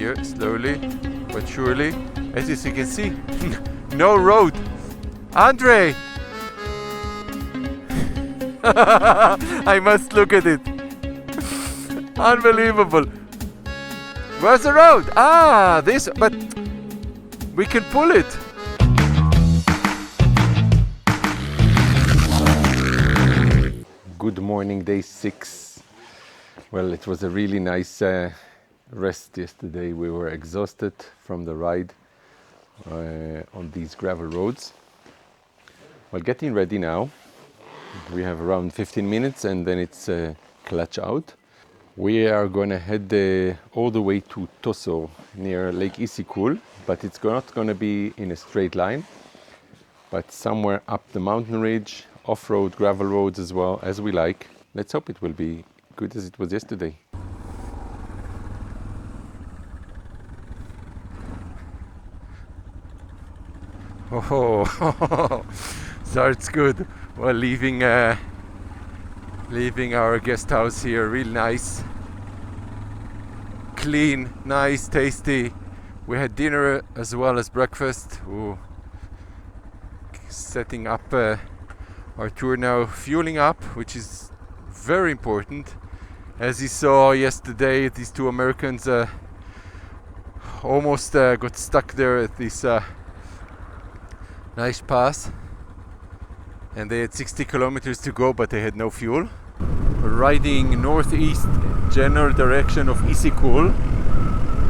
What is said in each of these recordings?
here, slowly but surely. As you can see, no road. Andre! I must look at it. Unbelievable. Where's the road? Ah, this, but we can pull it. Good morning, day 6. Well, it was a really nice rest yesterday. We were exhausted from the ride on these gravel roads. Well, getting ready now. We have around 15 minutes and then it's clutch out. We are going to head all the way to Toso near Lake Issyk, but it's not going to be in a straight line, but somewhere up the mountain ridge, off-road, gravel roads as well, as we like. Let's hope it will be good as it was yesterday. Oh, starts good. Well, leaving our guest house here, real nice, clean, nice, tasty. We had dinner as well as breakfast. Ooh. Setting up our tour now, fueling up, which is very important. As you saw yesterday, these two Americans almost got stuck there at this nice pass, and they had 60 kilometers to go, but they had no fuel. Riding northeast general direction of Issyk.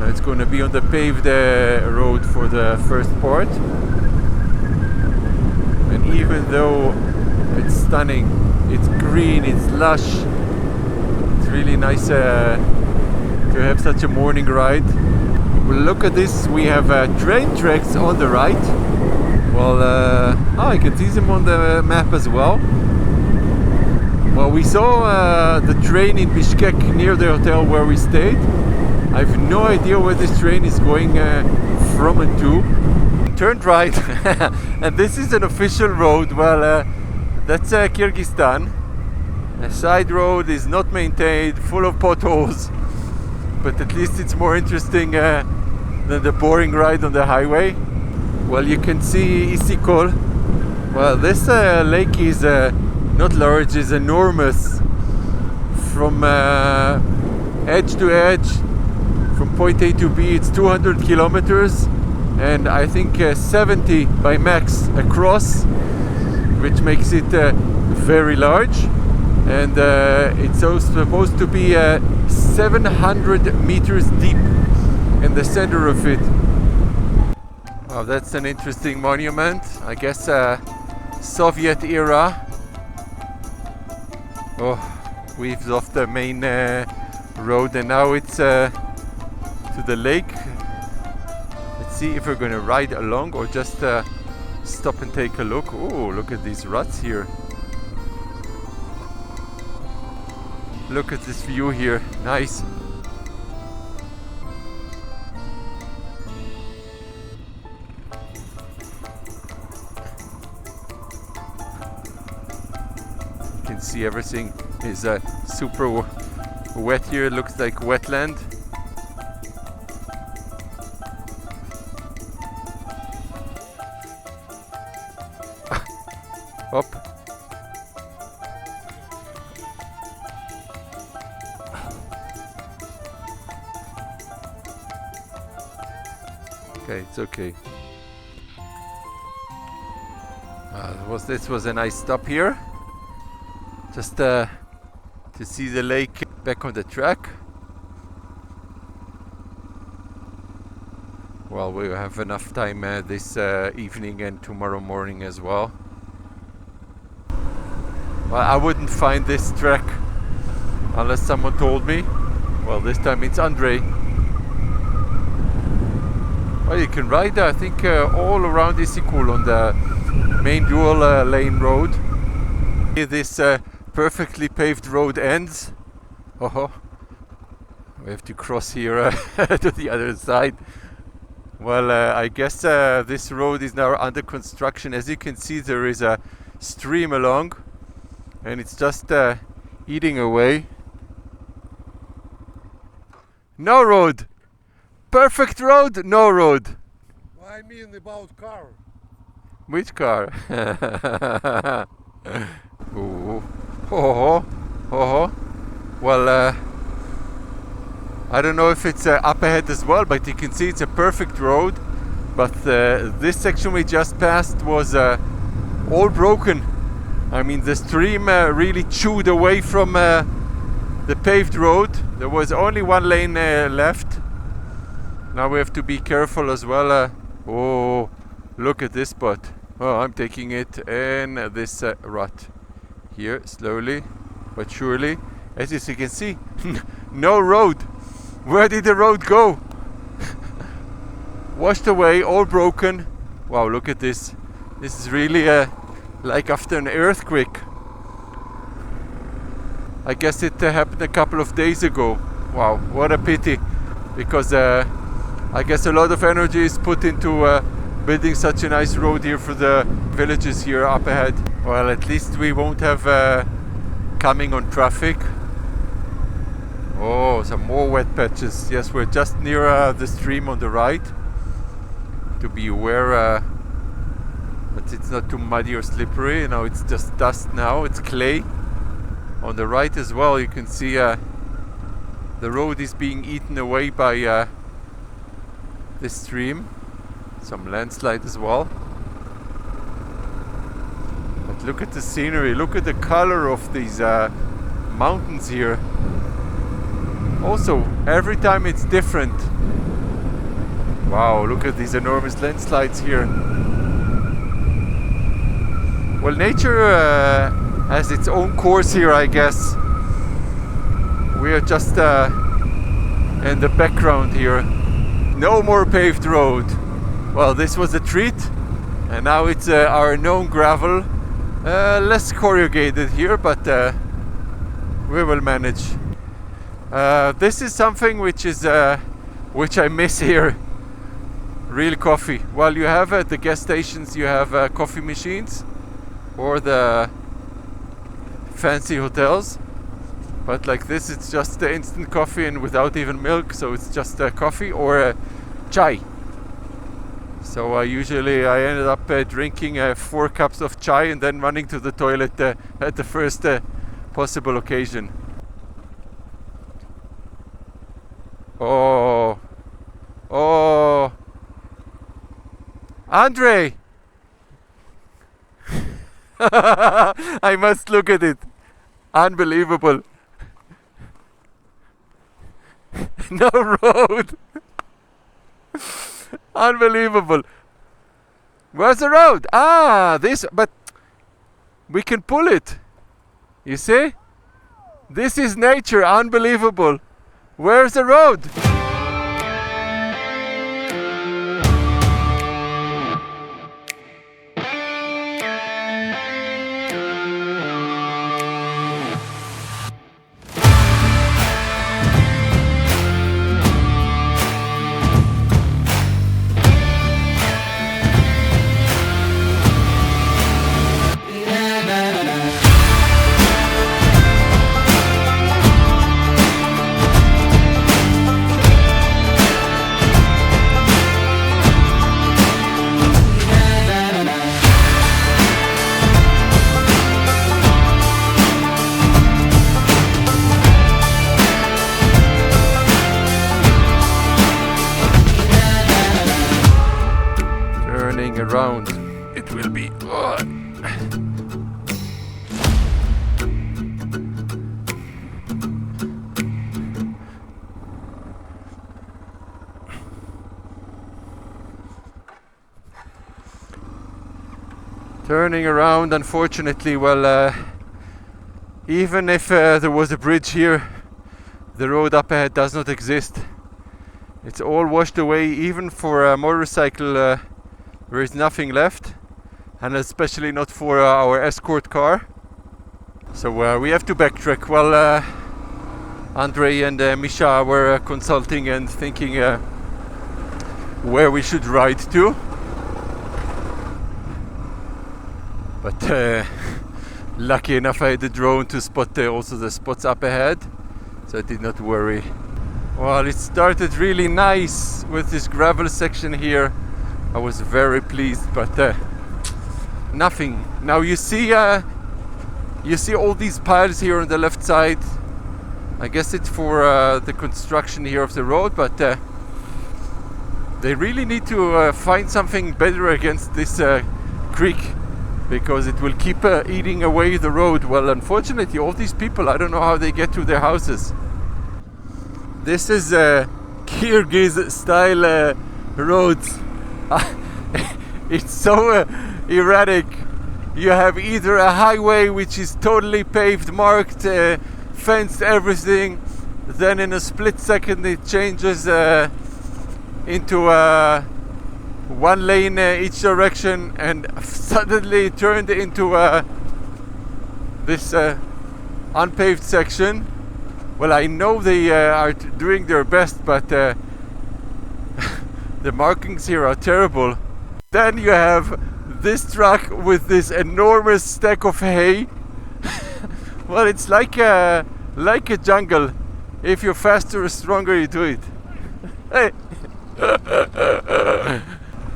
It's going to be on the paved road for the first part, and even though it's stunning, it's green, it's lush, it's really nice to have such a morning ride. Well, look at this, we have train tracks on the right. Well, I can see them on the map as well. Well, we saw the train in Bishkek near the hotel where we stayed. I have no idea where this train is going from and to. Turned right, and this is an official road. Well, that's Kyrgyzstan. A side road is not maintained, full of potholes, but at least it's more interesting than the boring ride on the highway. Well, you can see Issyk. Well, this lake is not large, it's enormous. From edge to edge, from point A to B, it's 200 kilometers, and I think 70 by max across, which makes it very large. And it's also supposed to be 700 meters deep in the center of it. Oh, that's an interesting monument. I guess Soviet era. Oh, weaves off the main road, and now it's to the lake. Let's see if we're going to ride along or just stop and take a look. Oh, look at these ruts here. Look at this view here. Nice. You can see everything is super wet here. It looks like wetland. Up. Okay, it's okay. This was a nice stop here. Just to see the lake back on the track. Well, we have enough time this evening and tomorrow morning as well. Well, I wouldn't find this track unless someone told me. Well, this time it's Andre. Well, you can ride, I think, all around Issyk on the main dual lane road. Here this perfectly paved road ends. Oh, we have to cross here to the other side. Well, I guess this road is now under construction. As you can see, there is a stream along, and it's just eating away. No road. Perfect road, no road. I mean about car. Which car? Ooh. Oh, oh. Well, I don't know if it's up ahead as well, but you can see it's a perfect road. But this section we just passed was all broken. I mean, the stream really chewed away from the paved road. There was only one lane left. Now we have to be careful as well. Oh, look at this spot. Oh, I'm taking it in this rut. Here, slowly but surely. As you can see, no road. Where did the road go? Washed away, all broken. Wow, look at this. This is really like after an earthquake. I guess it happened a couple of days ago. Wow, what a pity. Because I guess a lot of energy is put into building such a nice road here for the villages here up ahead. Well, at least we won't have coming on traffic. Oh, some more wet patches. Yes, we're just near the stream on the right. To be aware that it's not too muddy or slippery. You know, it's just dust now. It's clay. On the right as well, you can see the road is being eaten away by this stream. Some landslide as well. But look at the scenery. Look at the color of these mountains here. Also, every time it's different. Wow, look at these enormous landslides here. Well, nature has its own course here, I guess. We are just in the background here. No more paved road. Well, this was a treat, and now it's our known gravel. Less corrugated here, but we will manage. This is something which I miss here. Real coffee. Well, you have at the gas stations, you have coffee machines, or the fancy hotels. But like this, it's just instant coffee and without even milk, so it's just coffee or chai. So usually I ended up drinking 4 cups of chai and then running to the toilet at the first possible occasion. Oh, oh, Andre! I must look at it. Unbelievable. No road. Unbelievable. Where's the road? Ah, this, but we can pull it. You see? This is nature, unbelievable. Where's the road? Around it will be turning around. Unfortunately, well, even if there was a bridge here, the road up ahead does not exist. It's all washed away. Even for a motorcycle, there is nothing left, and especially not for our escort car. So we have to backtrack. Well, Andre and Misha were consulting and thinking where we should ride to. But lucky enough I had the drone to spot also the spots up ahead, so I did not worry. Well, it started really nice with this gravel section here. I was very pleased, but nothing. Now you see all these piles here on the left side. I guess it's for the construction here of the road, but they really need to find something better against this creek, because it will keep eating away the road. Well, unfortunately, all these people, I don't know how they get to their houses. This is Kyrgyz style roads. It's so erratic. You have either a highway which is totally paved, marked, fenced, everything. Then in a split second it changes into one lane each direction, and suddenly it turned into this unpaved section. Well, I know they are doing their best, but the markings here are terrible. Then you have this truck with this enormous stack of hay. Well, it's like a jungle. If you're faster or stronger, you do it. Hey.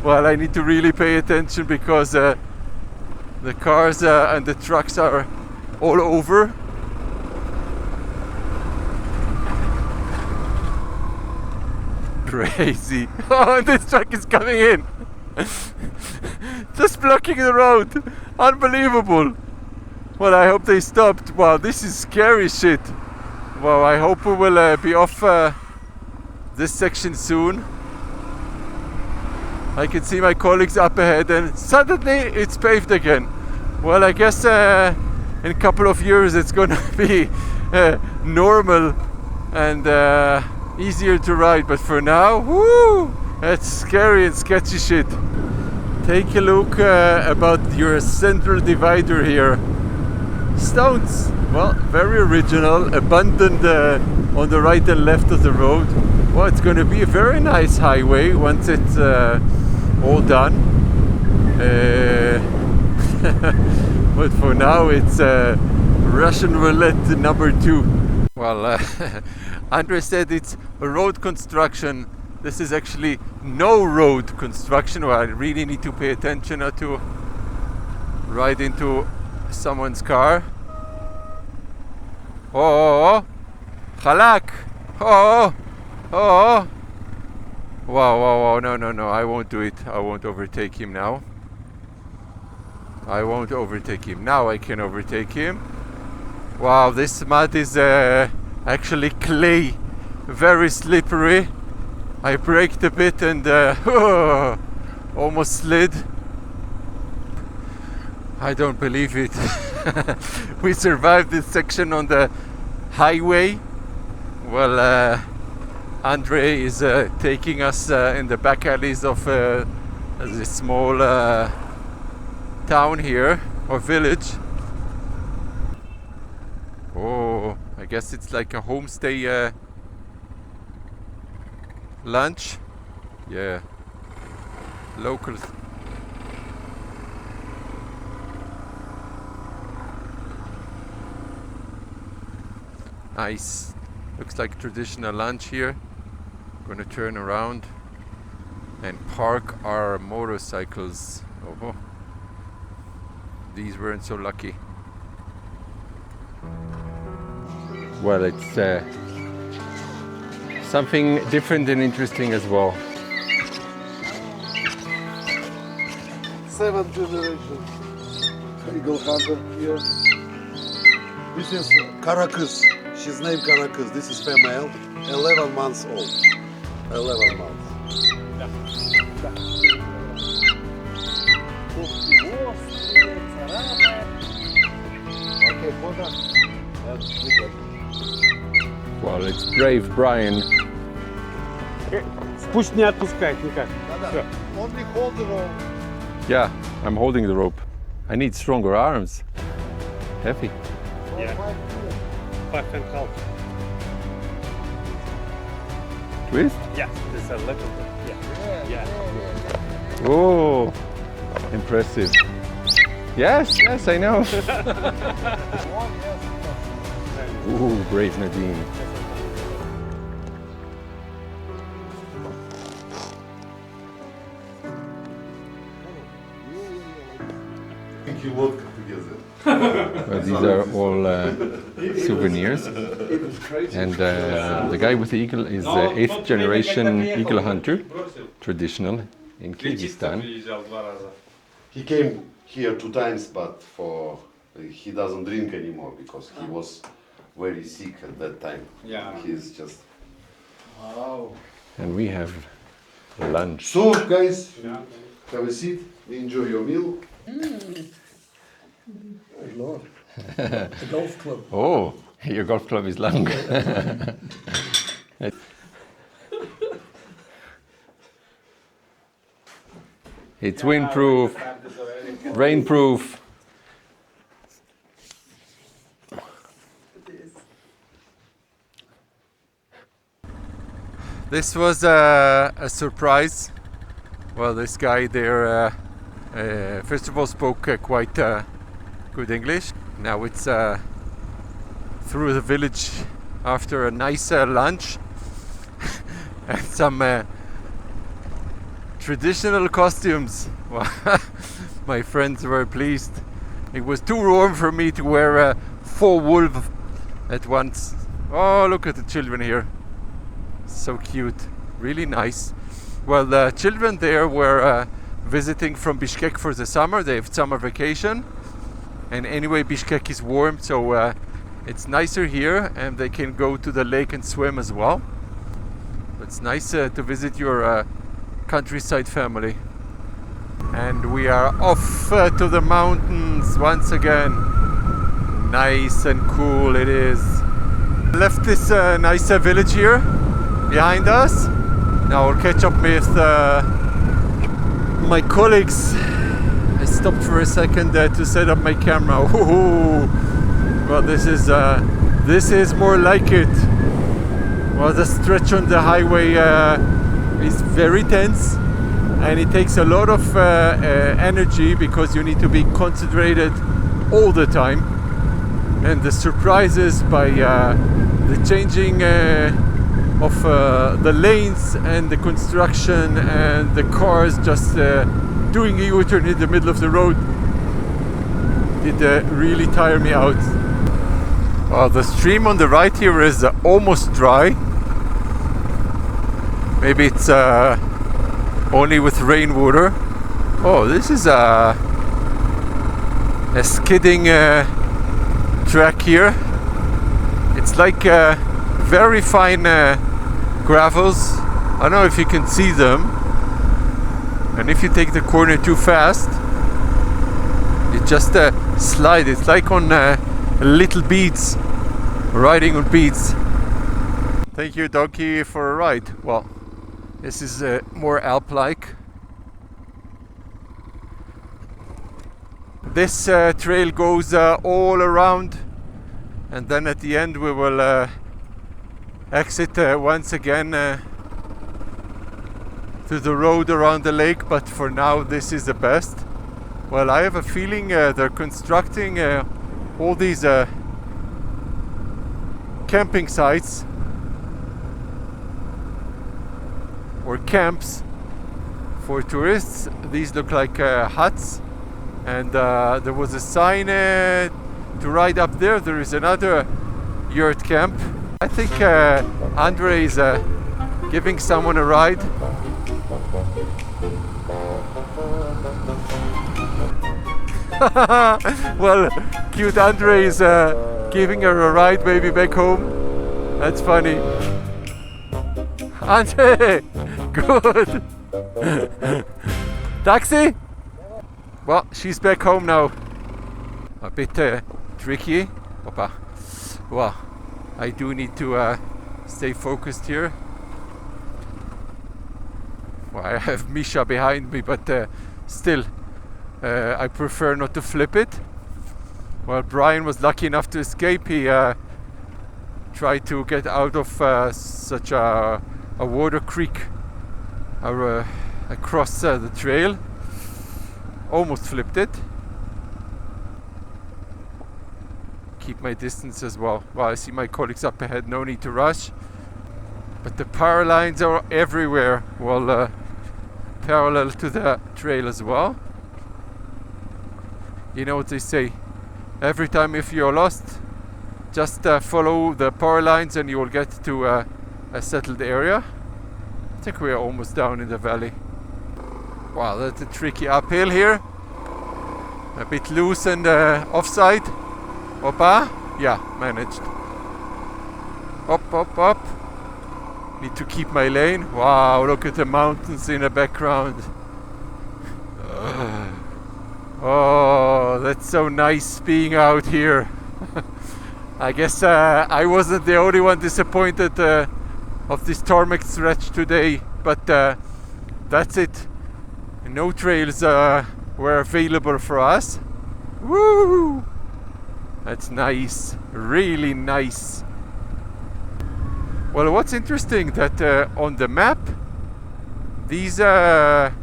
Well, I need to really pay attention, because the cars and the trucks are all over. Crazy. Oh, this truck is coming in. Just blocking the road. Unbelievable. Well, I hope they stopped. Wow, this is scary shit. Well, I hope we will be off this section soon. I can see my colleagues up ahead, and suddenly it's paved again. Well, I guess in a couple of years it's gonna be normal and easier to ride, but for now, whoo, that's scary and sketchy shit. Take a look about your central divider here. Stones, well, very original, abundant on the right and left of the road. Well, it's going to be a very nice highway once it's all done. But for now it's Russian roulette number 2. Well, Andre said it's a road construction. This is actually no road construction. Well, I really need to pay attention not to ride into someone's car. Oh, Khalak. Oh. Wow, no, I won't do it. I won't overtake him now. I won't overtake him. Now I can overtake him. Wow, this mud is actually clay. Very slippery. I braked a bit and almost slid. I don't believe it. We survived this section on the highway. Well, Andre is taking us in the back alleys of this small town here, or village. Oh, I guess it's like a homestay lunch. Yeah, locals. Nice. Looks like traditional lunch here. Gonna turn around and park our motorcycles. Oh, these weren't so lucky. Well, it's something different and interesting as well. 7th generation eagle hunter here. This is Karakız. She's named Karakız. This is female, 11 months old. 11 months. Okay, photo. Well, it's brave Brian. Пусть не отпускает никак. Всё. Only hold the rope. Yeah, I'm holding the rope. I need stronger arms. Heavy. Yeah. 5.5. Twist? Yeah, this is a little bit. Yeah. Oh, impressive. Yes, I know. Ooh, brave Nadine. drinking vodka together. Well, these are all souvenirs. And the guy with the eagle is the 8th generation eagle hunter, traditional in Kyrgyzstan. He came here 2 times, but he doesn't drink anymore because he was very sick at that time. Yeah. He's just. Wow. And we have lunch. So, guys, have a seat. Enjoy your meal. Oh Lord. The golf club. Oh, your golf club is long. It's windproof, rainproof. This was a surprise. Well, this guy there, first of all, spoke quite good English. Now it's through the village after a nice lunch and some traditional costumes. My friends were pleased. It was too warm for me to wear 4 wool at once. Oh, look at the children here. So cute, really nice. Well, the children there were visiting from Bishkek for the summer. They have summer vacation. And anyway, Bishkek is warm, so it's nicer here, and they can go to the lake and swim as well. It's nice to visit your countryside family. And we are off to the mountains once again. Nice and cool it is. Left this nice village here behind us. Now I'll catch up with my colleagues. I stopped for a second to set up my camera. Ooh. Well, this is more like it. Well, the stretch on the highway is very tense, and it takes a lot of energy because you need to be concentrated all the time. And the surprises by the changing of the lanes and the construction and the cars just doing a U-turn in the middle of the road did really tire me out. Well, the stream on the right here is almost dry. Maybe it's only with rainwater. Oh, this is a skidding track here. It's like very fine gravels. I don't know if you can see them. And if you take the corner too fast, it just slides. It's like on little beads, riding on beads. Thank you, donkey, for a ride. Well, this is more Alp-like. This trail goes all around, and then at the end we will exit once again to the road around the lake, but for now this is the best. Well, I have a feeling they're constructing all these camping sites or camps for tourists. These look like huts, and there was a sign to ride up there. There is another yurt camp. I think Andre is giving someone a ride. Well, cute Andre is giving her a ride maybe back home. That's funny. Andre, good. Taxi? Well, she's back home now. A bit tricky. Opa. Well, I do need to stay focused here. Well, I have Misha behind me, but still, I prefer not to flip it. Well, Brian was lucky enough to escape. He tried to get out of such a water creek across the trail. Almost flipped it. Keep my distance as well. Well, I see my colleagues up ahead, no need to rush. But the power lines are everywhere. Well, parallel to the trail as well. You know what they say, every time if you're lost, just follow the power lines and you will get to a settled area. I think we are almost down in the valley. Wow, that's a tricky uphill here. A bit loose and offside. Opa, yeah, managed. Up, up, up. Need to keep my lane. Wow, look at the mountains in the background. Oh, that's so nice being out here. I guess I wasn't the only one disappointed of this tarmac stretch today, but that's it. No trails were available for us. Woo! That's nice, really nice. Well, what's interesting that on the map, these dirt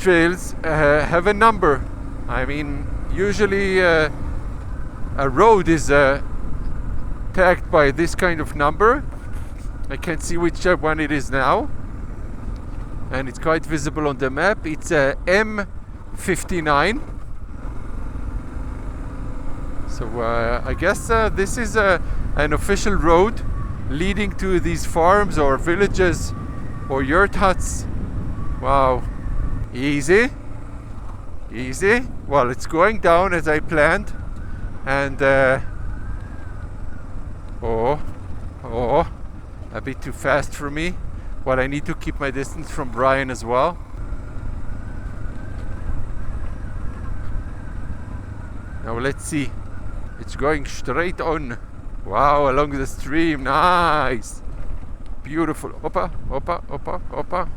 trails have a number. I mean, usually a road is tagged by this kind of number. I can't see which one it is now, and it's quite visible on the map. It's M59. So I guess this is an official road leading to these farms or villages or yurt huts. Wow, easy, easy. Well, it's going down as I planned, and a bit too fast for me. Well, I need to keep my distance from Brian as well. Now let's see. It's going straight on. Wow, along the stream. Nice. Beautiful. Opa, opa, opa, opa.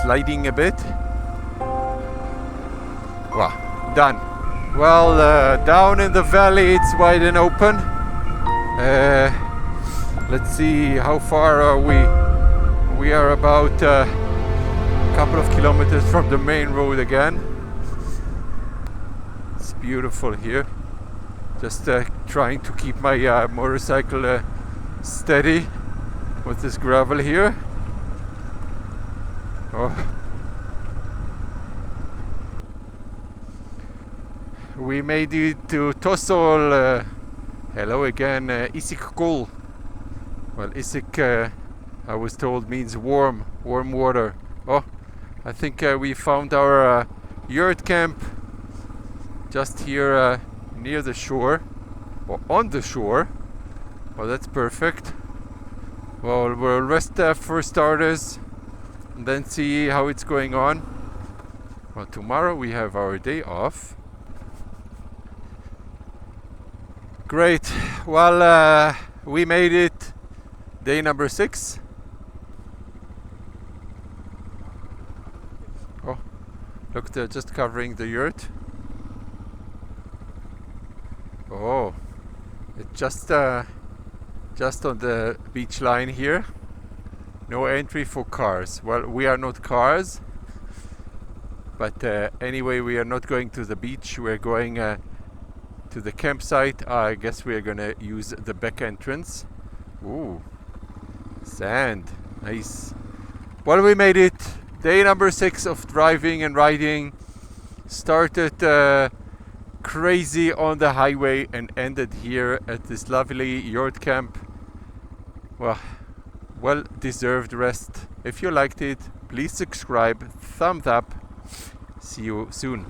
Sliding a bit. Wow, done. Well, down in the valley it's wide and open. Let's see how far are we. We are about a couple of kilometers from the main road again. It's beautiful here. Just trying to keep my motorcycle steady with this gravel here. Oh. We made it to Tosol. Hello again, Issyk. Well, Issyk, I was told, means warm water. Oh, I think we found our yurt camp just here near the shore. on the shore. Well, that's perfect. Well, we'll rest for starters and then see how it's going on. Well, tomorrow we have our day off. Great. Well, we made it. Day number 6. Oh, look, they're just covering the yurt. Oh, it's just on the beach line here. No entry for cars. Well, we are not cars, but anyway, we are not going to the beach. We're going to the campsite. I guess we are gonna use the back entrance. Ooh, sand, nice. Well, we made it. Day number 6 of driving and riding. Started crazy on the highway and ended here at this lovely yurt camp. Well deserved rest. If you liked it, please subscribe, thumbs up. See you soon.